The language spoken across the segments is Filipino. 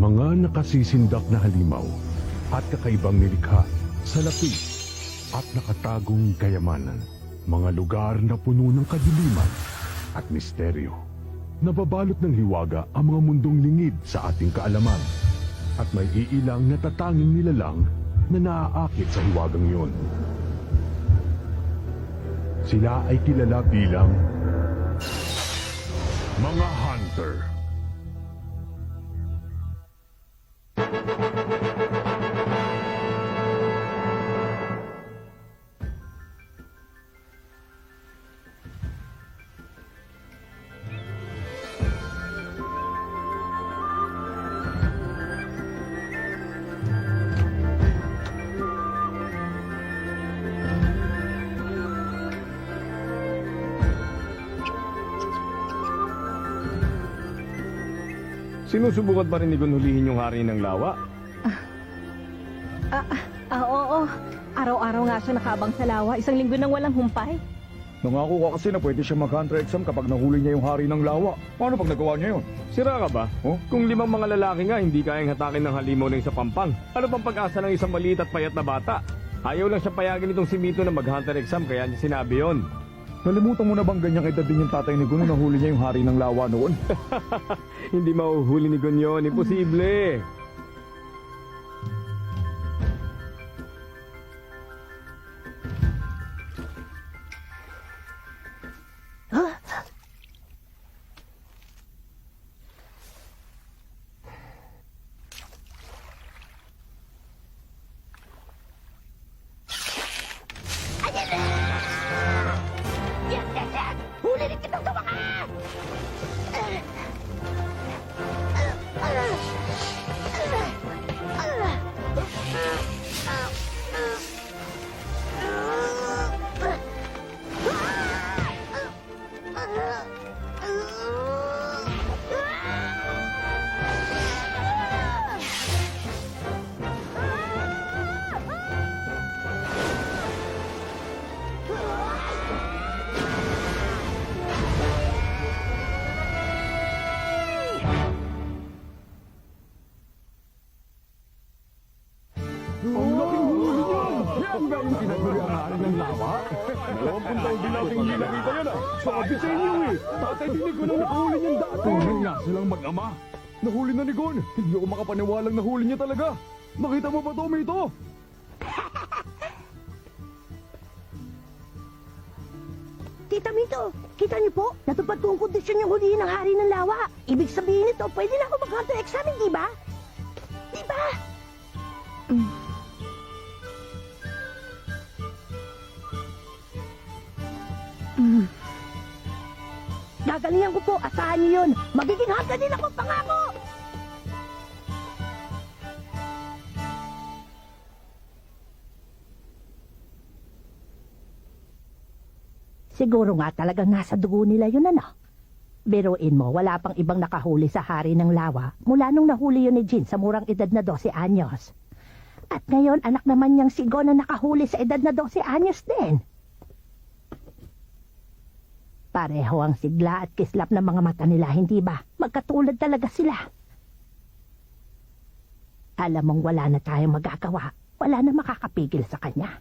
Mga nakasisindak na halimaw at kakaibang nilikha sa laki at nakatagong kayamanan. Mga lugar na puno ng kadiliman at misteryo. Nababalot ng hiwaga ang mga mundong lingid sa ating kaalaman. At may iilang natatanging nilalang na naaakit sa hiwagang yun. Sila ay kilala bilang mga hunter. Sinusubukan pa rin ni Gun hulihin yung hari ng lawa? Oo. Araw-araw nga siya nakabang sa lawa. Isang linggo nang walang humpay. Nangako ka kasi na pwede siya mag-hunter exam kapag nahuli niya yung hari ng lawa. Paano pag nagawa niya yun? Sira ka ba? Oh? Kung 5 mga lalaki nga hindi kayang hatakin ng halimaw ng isa pampang, ano pang pag-asa ng isang maliit at payat na bata? Ayaw lang siya payagin itong si Mito na mag-hunter exam kaya niya sinabi yon. Nalimutan mo na bang ganyang edad din yung tatay ni Gun nung nahuli niya yung hari ng lawa noon? Hindi mahuhuli ni Gun yun. Imposible. Huli rin kitang sa wakas! Ang laking huli niya! Yan ba yung pinagmuli ang hari ng lawa? 20 taon din nating hindi nakita yan ah! Sabi sa inyo eh! Tatay din ni Gun ang nakahuli niyan dati! Tunay nga silang mag-ama! Nahuli na ni Gun! Hindi ako makapaniwalang nahuli niya talaga! Nakita mo ba to, Mito? Tita Mito, kita niyo po? Natupad po ang kondisyon yung hulihin ng hari ng lawa. Ibig sabihin nito, pwede na ako mag-hunter exam, di ba? Di ba? Gagalingan ko po, asahan niyo yun. Magiging hunter din ako, pangako! Siguro nga talagang nasa dugo nila yun, ano? Biruin mo, wala pang ibang nakahuli sa hari ng lawa mula nung nahuli yun ni Jin sa murang edad na 12 anyos. At ngayon, anak naman niyang si Gon na nakahuli sa edad na 12 anyos din. Pareho ang sigla at kislap ng mga mata nila, hindi ba? Magkatulad talaga sila. Alam mong wala na tayong magagawa. Wala na makakapigil sa kanya.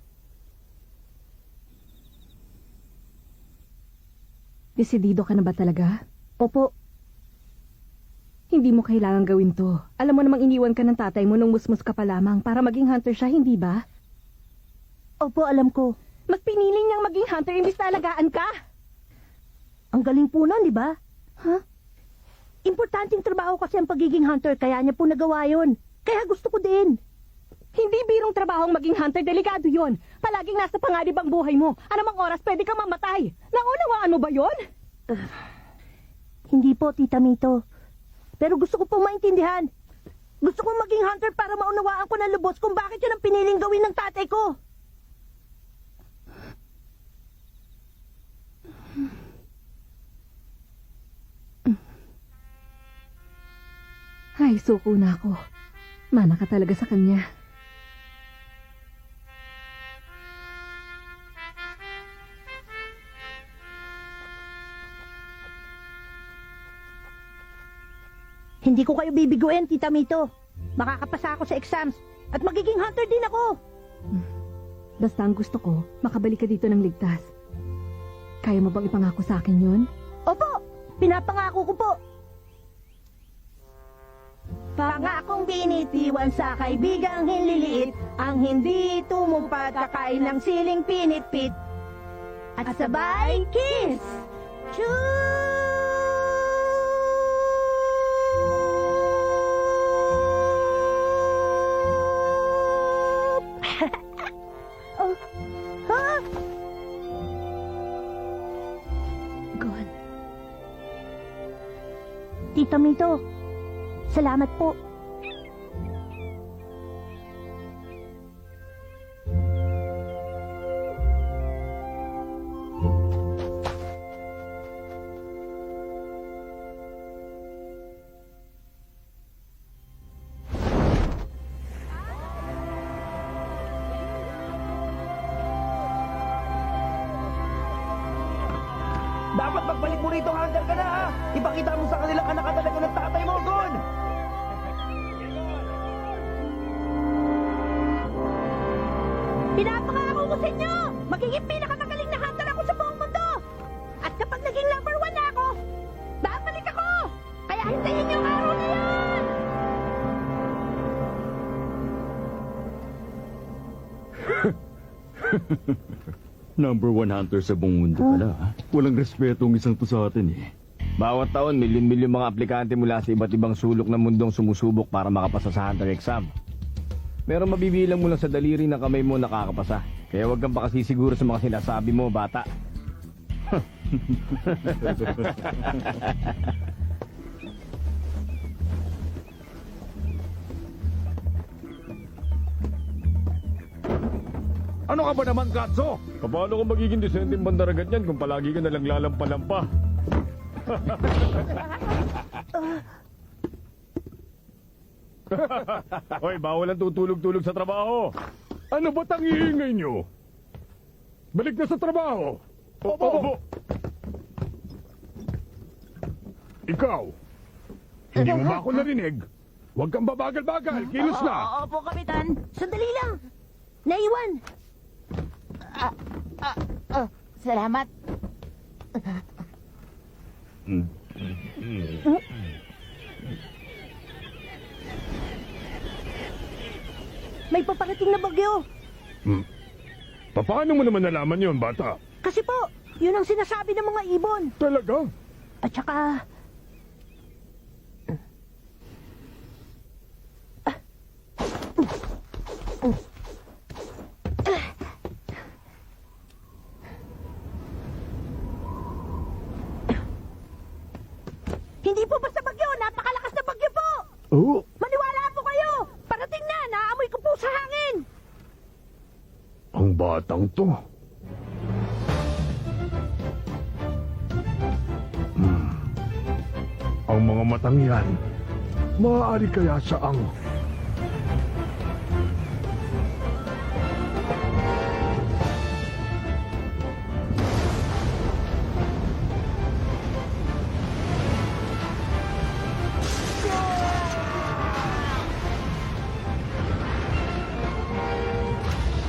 Desidido ka na ba talaga? Opo, Hindi mo kailangan gawin to. Alam mo namang iniwan ka ng tatay mo nung musmus ka pa lamang para maging hunter siya, hindi ba? opo, alam ko. Mas pinili niyang maging hunter imbis na alagaan ka. Ang galing po nun, di ba? Huh? Importanteng trabaho kasi ang pagiging hunter, kaya niya po nagawa yun. Kaya gusto ko din. Hindi birong trabahong maging hunter, delikado yon. Palaging nasa panganib ang buhay mo. Anumang oras pwede kang mamatay. Naunawaan mo ba yon? Hindi po, Tita Mito. Pero gusto ko pong maintindihan. Gusto kong maging hunter para maunawaan ko ng lubos kung bakit yun ang piniling gawin ng tatay ko. Ay, suko na ako. Mana ka talaga sa kanya. Hindi ko kayo bibiguin, Tita Mito. Makakapasa ako sa exams at magiging hunter din ako. Basta ang gusto ko, makabalik ka dito ng ligtas. Kaya mo bang ipangako sa akin yun? Opo, pinapangako ko po. Pangakong binitiwan sa kaibigang hinliliit, ang hindi tumupad kakain ng siling pinitpit. At sabay, kiss! Chup! Oh, ha? God. Tita Mito, salamat po. Dapat magbalik mo rito, Hunter ka na ha! Ipakita mo sa kanila ka nakatalaga ng tatay mo, Gon! Pinapangako ko sa inyo! Magiging pinakamagaling na hunter ako sa buong mundo! At kapag naging number 1 na ako, babalik ako! Kaya hintayin niyo ang araw na yan! Number 1 hunter sa buong mundo pala. ha? Walang respeto ang isang to sa atin eh. Bawat taon, milyon-milyon mga aplikante mula sa iba't ibang sulok ng mundong sumusubok para makapasa sa hunter exam. Pero mabibilang mo lang sa daliri ng kamay mo nakakapasa. Kaya huwag kang pakasisiguro sa mga sinasabi mo, bata. Ano ka ba naman, Katso? Paano kung magiging disenteng bandaragat yan kung palagi ka nalang lalampa-lampa? Hoy, bawal ang tutulog-tulog sa trabaho. Ano ba tangiingay nyo? Balik na sa trabaho. Opo. Ikaw, hindi mo ba ako narinig? Huwag kang babagal-bagal. Kilos na. Opo, Kapitan. Sandali lang. Naiwan. Salamat. May paparating na bagyo. Paano mo naman nalaman yon, bata? Kasi po, yun ang sinasabi ng mga ibon. Talaga? At saka... Hindi po basta bagyo, napakalakas na bagyo po! Oo. Maniwala po kayo! Parating na, naamoy ko po sa hangin! Ang batang to. Ang mga matang yan, maaari kaya saang...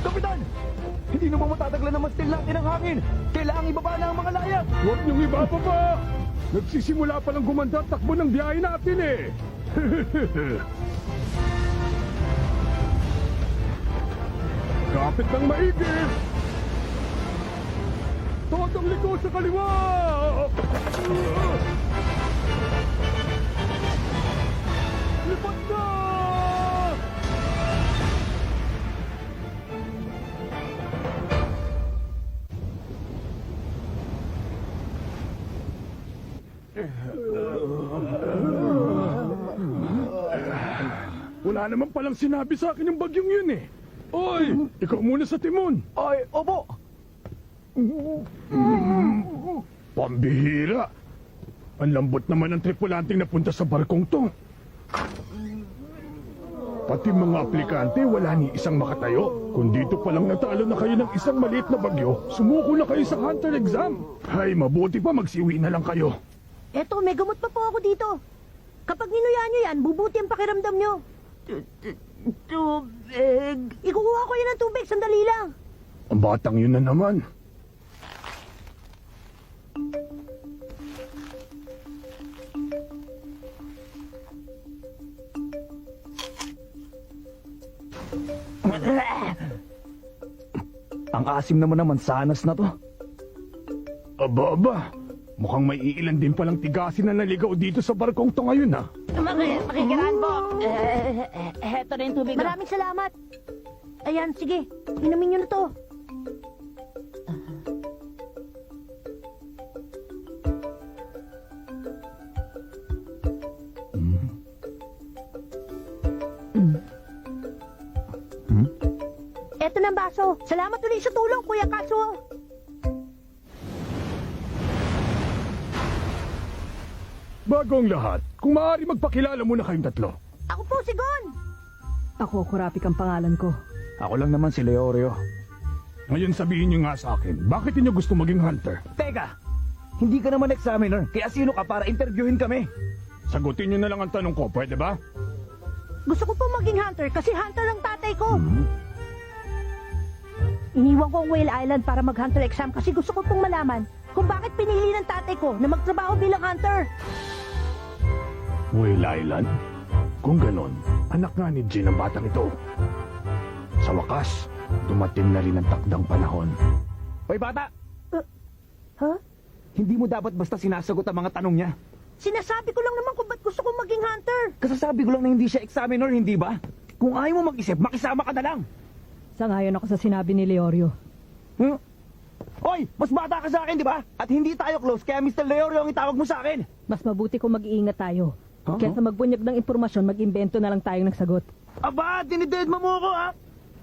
Kapitan! Hindi naman matataglan naman still natin ang hangin! Kailangang ibaba na ang mga layag! Huwag niyong ibababa! Nagsisimula pa lang gumanda at takbo ng biyahe natin eh! Kapit ng maigi! Todong liko sa kaliwa! Lipat na! Wala naman palang sinabi sa akin yung bagyong yun eh. Oy, ikaw muna sa timon. Ay, opo! Pambihira. Ang lambot naman ng tripulanting napunta sa barkong to. Pati mga aplikante, wala ni isang makatayo. Kung dito palang natalo na kayo ng isang maliit na bagyo, sumuko na kayo sa hunter exam. Ay, mabuti pa magsiwi na lang kayo. Eto, may gamot pa po ako dito. Kapag ninuya nyo yan, bubuti ang pakiramdam nyo. Tubig. Ikukuha ko yan ng tubig, sandali lang. Ang batang yun na naman. Ang asim naman sanas na to. Aba. Mukhang may iilan din palang tigasin na naligaw dito sa barkong to ngayon, ha? Makikiraan po. Heto na yung tubig. Maraming salamat. Ayan, sige. Inumin nyo na to. Eto na ang baso. Salamat ulit sa tulong, Kuya Kaso. Bago ang lahat, kung maaari magpakilala muna kayong tatlo. Ako po si Gon. Ako, Kurapik ang pangalan ko. Ako lang naman si Leorio. Ngayon sabihin niyo nga sa akin, bakit niyo gusto maging hunter? Teka! Hindi ka naman examiner, kaya sino ka para interviewin kami? Sagutin niyo na lang ang tanong ko, pwede ba? Gusto ko po maging hunter kasi hunter ang tatay ko. Iniwan ko ang Whale Island para mag-hunter exam kasi gusto ko pong malaman kung bakit pinili ng tatay ko na magtrabaho bilang hunter. Whale Island? Kung ganon, anak nga ni Jean ang batang ito. Sa wakas, dumating na rin ang takdang panahon. Hoy bata! Huh? Hindi mo dapat basta sinasagot ang mga tanong niya. Sinasabi ko lang naman kung ba't gusto kong maging hunter. Kasasabi ko lang na hindi siya examiner, hindi ba? Kung ayaw mo mag-isip, makisama ka na lang! Sangayon ako sa sinabi ni Leorio. Huh? Hoy! Mas bata ka sa akin, di ba? At hindi tayo close, kaya Mr. Leorio ang itawag mo sa akin! Mas mabuti kung mag-iingat tayo. Huh? Kaya sa magbunyag ng impormasyon, mag-imbento na lang tayo ng sagot. Aba! Dinided mo ako, ha?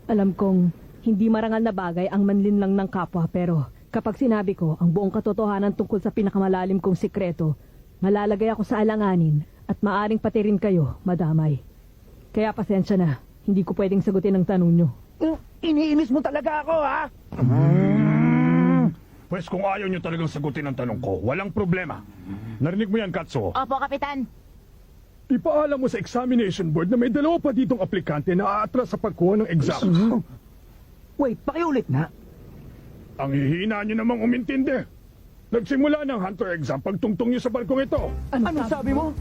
Alam kong hindi marangal na bagay ang manlinlang ng kapwa, pero kapag sinabi ko ang buong katotohanan tungkol sa pinakamalalim kong sikreto, malalagay ako sa alanganin at maaring pati rin kayo madamay. Kaya pasensya na, hindi ko pwedeng sagutin ang tanong nyo. Iniinis mo talaga ako, ha? Pwes kung ayaw niyo talagang sagutin ang tanong ko, walang problema. Narinig mo yan, Katso? Opo, Kapitan. Ipaalam mo sa examination board na may dalawa pa ditong aplikante na aatras sa pagkuha ng exam. Wait, pakiulit na. Ang hihina niyo namang umintindi. Nagsimula ng hunter exam pagtungtong niyo sa barkong ito. Ano sabi mo?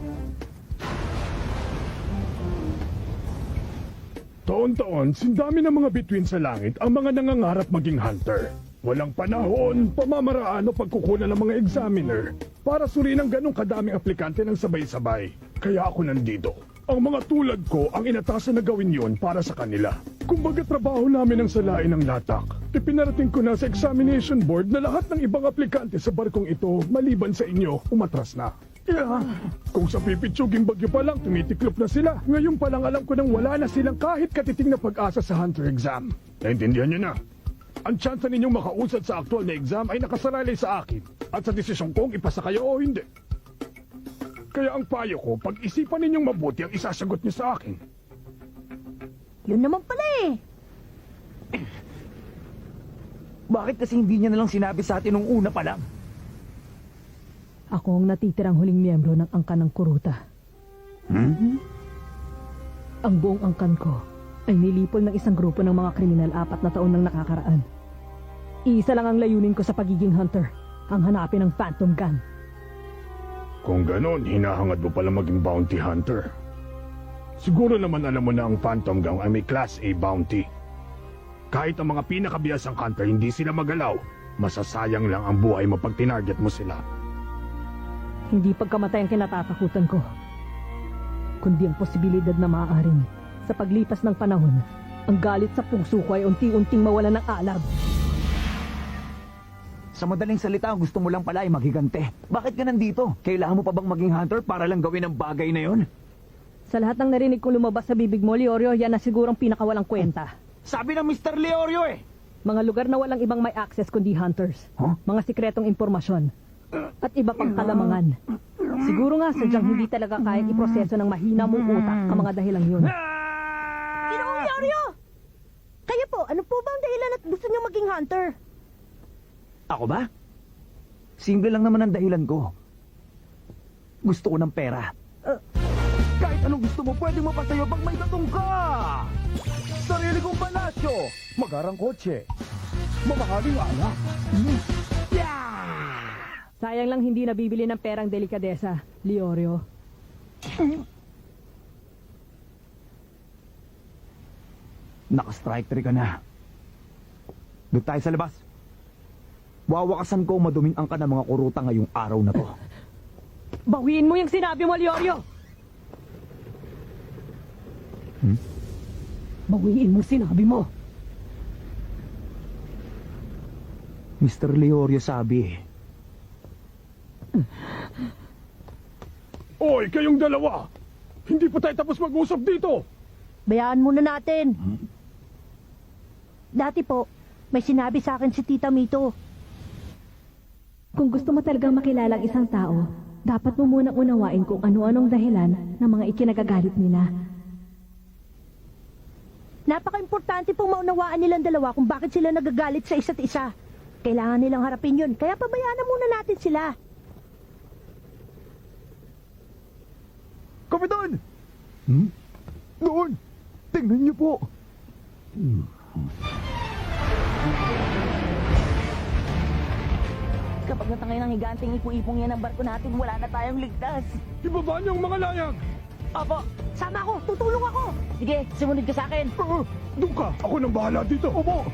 Taon-taon, sindami ng mga bituin sa langit ang mga nangangarap maging hunter. Walang panahon, pamamaraan o pagkukunan ng mga examiner para suriin ang ganong kadaming aplikante ng sabay-sabay. Kaya ako nandito. Ang mga tulad ko ang inatasan na gawin yon para sa kanila. Kumbaga trabaho namin ang salain ng latak. Ipinarating ko na sa examination board na lahat ng ibang aplikante sa barkong ito maliban sa inyo, umatras na. Kung sa pipitsuging bagyo pa lang, tumitiklop na sila. Ngayon pa lang alam ko nang wala na silang kahit katiting na pag-asa sa hunter exam. Naintindihan niyo na? Ang tsansa ninyong makausad sa aktual na exam ay nakasalalay sa akin at sa desisyon kong ipasa kayo o hindi. Kaya ang payo ko, pag-isipan ninyong mabuti ang isasagot niyo sa akin. Yun naman pala eh. Bakit kasi hindi niya nalang sinabi sa atin nung una pa lang? Ako ang natitirang huling miyembro ng angkan ng kuruta. Ang buong angkan ko ay nilipol ng isang grupo ng mga kriminal 4 na taon nang nakakaraan. Iisa lang ang layunin ko sa pagiging hunter, ang hanapin ng Phantom Gun. Kung ganon, hinahangad mo pala maging bounty hunter. Siguro naman alam mo na ang Phantom Gang ay may Class A bounty. Kahit ang mga pinakabiyasang hunter hindi sila magalaw, masasayang lang ang buhay mo pag tinarget mo sila. Hindi pagkamatay ang kinatatakutan ko, kundi ang posibilidad na maaaring sa paglipas ng panahon, ang galit sa puso ko ay unti-unting mawala ng alab. Sa madaling salita, gusto mo lang pala ay maghigante. Bakit ka nandito? Kailangan mo pa bang maging hunter para lang gawin ang bagay na yon? Sa lahat ng narinig kong lumabas sa bibig mo, Leorio, yan na sigurong pinakawalang kwenta. Sabi ng Mr. Leorio eh! Mga lugar na walang ibang may access kundi hunters. Huh? Mga sikretong impormasyon. At iba pang kalamangan. Siguro nga sadyang hindi talaga kayang iproseso ng mahina mong utak ang mga dahilang yun. Ginoong Leorio! Kayo po, ano po ba ang dahilan at gusto niyo maging hunter? Ako ba? Simple lang naman ang dahilan ko. Gusto ko ng pera. Kahit anong gusto mo, pwedeng mapatayo pag may tatong ka! Sarili kong palasyo! Magarang kotse. Mamahaling alak. Sayang lang hindi nabibili ng perang delikadesa, Leorio. Naka-strike 3 ka na. Doon tayo sa labas. Wawakasan ko maduming angka ng mga kuruta ngayong araw na to. Bawiin mo yung sinabi mo, Leorio! Bawiin mo sinabi mo! Mr. Leorio sabi, Oy, kayong dalawa! Hindi pa tayo tapos mag-usap dito! Bayaan muna natin. Dati po, may sinabi sa akin si Tita Mito. Kung gusto mo talagang makilala ang isang tao, dapat mo munang unawain kung ano-anong dahilan ng mga ikinagagalit nila. Napaka-importante pong maunawaan nilang dalawa kung bakit sila nagagalit sa isa't isa. Kailangan nilang harapin yun, kaya pabayaan na muna natin sila. Kapitan! Doon! Tingnan niyo po! Kapag natangay ng higanting ipo-ipong yan ang barko natin, wala na tayong ligtas. Ibaba niyo ang mga layag! Opo, Sama ko, tutulong ako. sige, sumunod ka sa akin. Doon ka! Ako nang bahala dito! Opo!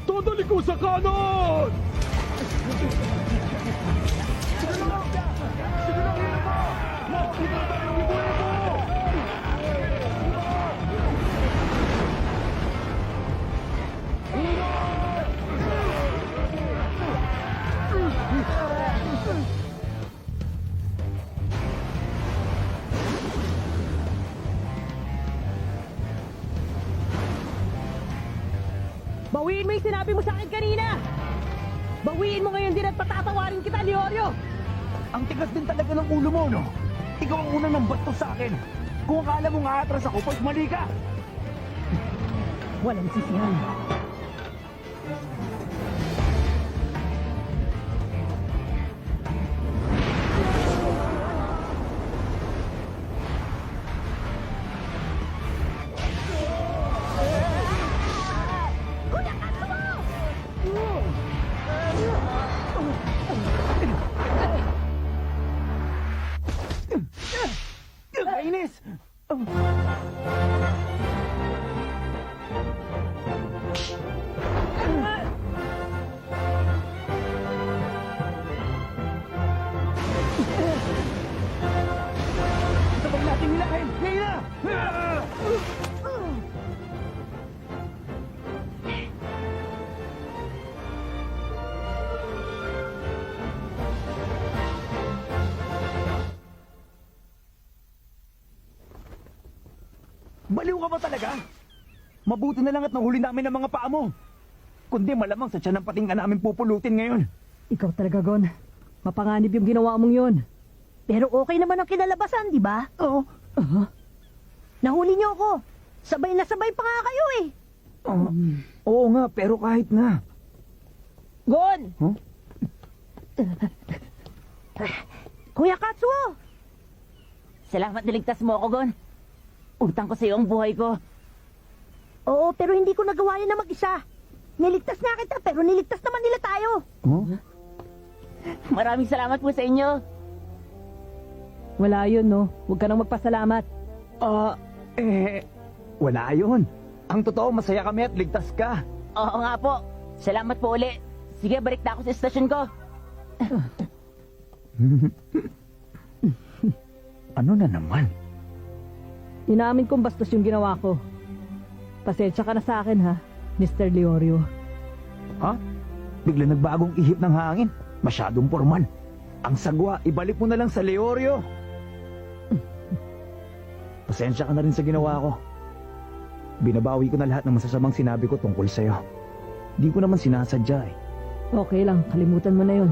Todo liko sa kanon! Bawiin mo yung sinabi mo sa akin kanina! Bawiin mo ngayon din at patatawarin kita, Leorio! Ang tigas din talaga ng ulo mo, no? Ikaw ang unang nang bato sa akin. Kung akala mo nga atras ako, pag mali ka! Walang sisihan. Kainis! Sabag natin nilahin! Ngayon na! Baliw ka ba talaga? Mabuti na lang at nahuli namin ang mga paa mo. Kundi malamang sa tiyan ng pating ka namin pupulutin ngayon. Ikaw talaga, Gon. Mapanganib yung ginawa mong yun. Pero okay naman ang kinalabasan, di ba? Oo. Nahuli niyo ako. Sabay na sabay pa nga kayo eh. Oo nga, pero kahit na. Gon! Kuya Katsuo! Salamat niligtas mo ako, Gon. Utang ko sa iyo ang buhay ko. Oo, pero hindi ko nagawa yan na mag-isa. Niligtas na kita, pero niligtas naman nila tayo. Maraming salamat po sa inyo. Wala yun, no? Huwag ka nang magpasalamat. Wala yun. Ang totoo, masaya kami at ligtas ka. Oo nga po. Salamat po uli. Sige, balik na ako sa estasyon ko. Ano na naman? Inamin kong bastos yung ginawa ko. Pasensya ka na sa akin, ha, Mr. Leorio. Ha? Bigla nagbagong ihip ng hangin. Masyadong formal. Ang sagwa, ibalik mo na lang sa Leorio. Pasensya ka na rin sa ginawa ko. Binabawi ko na lahat ng masasamang sinabi ko tungkol sa'yo. Di ko naman sinasadya eh. Okay lang, kalimutan mo na yun.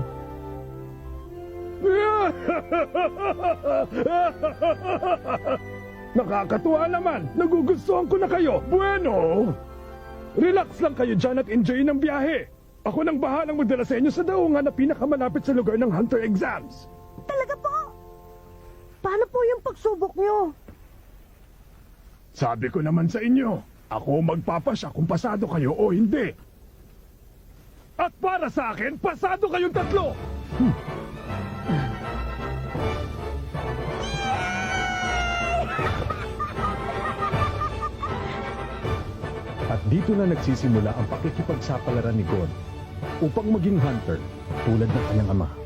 Nakakatuwa naman! Nagugustuhan ko na kayo! Bueno! Relax lang kayo dyan at enjoy ng biyahe. Ako nang bahalang magdala sa inyo sa daungan na pinakamalapit sa lugar ng Hunter exams. Talaga po? Paano po yung pagsubok niyo? Sabi ko naman sa inyo, ako magpapasya kung pasado kayo o hindi. At para sa akin, pasado kayong tatlo! At dito na nagsisimula ang pakikipagsapalaran ni Gon upang maging hunter tulad ng kanyang ama.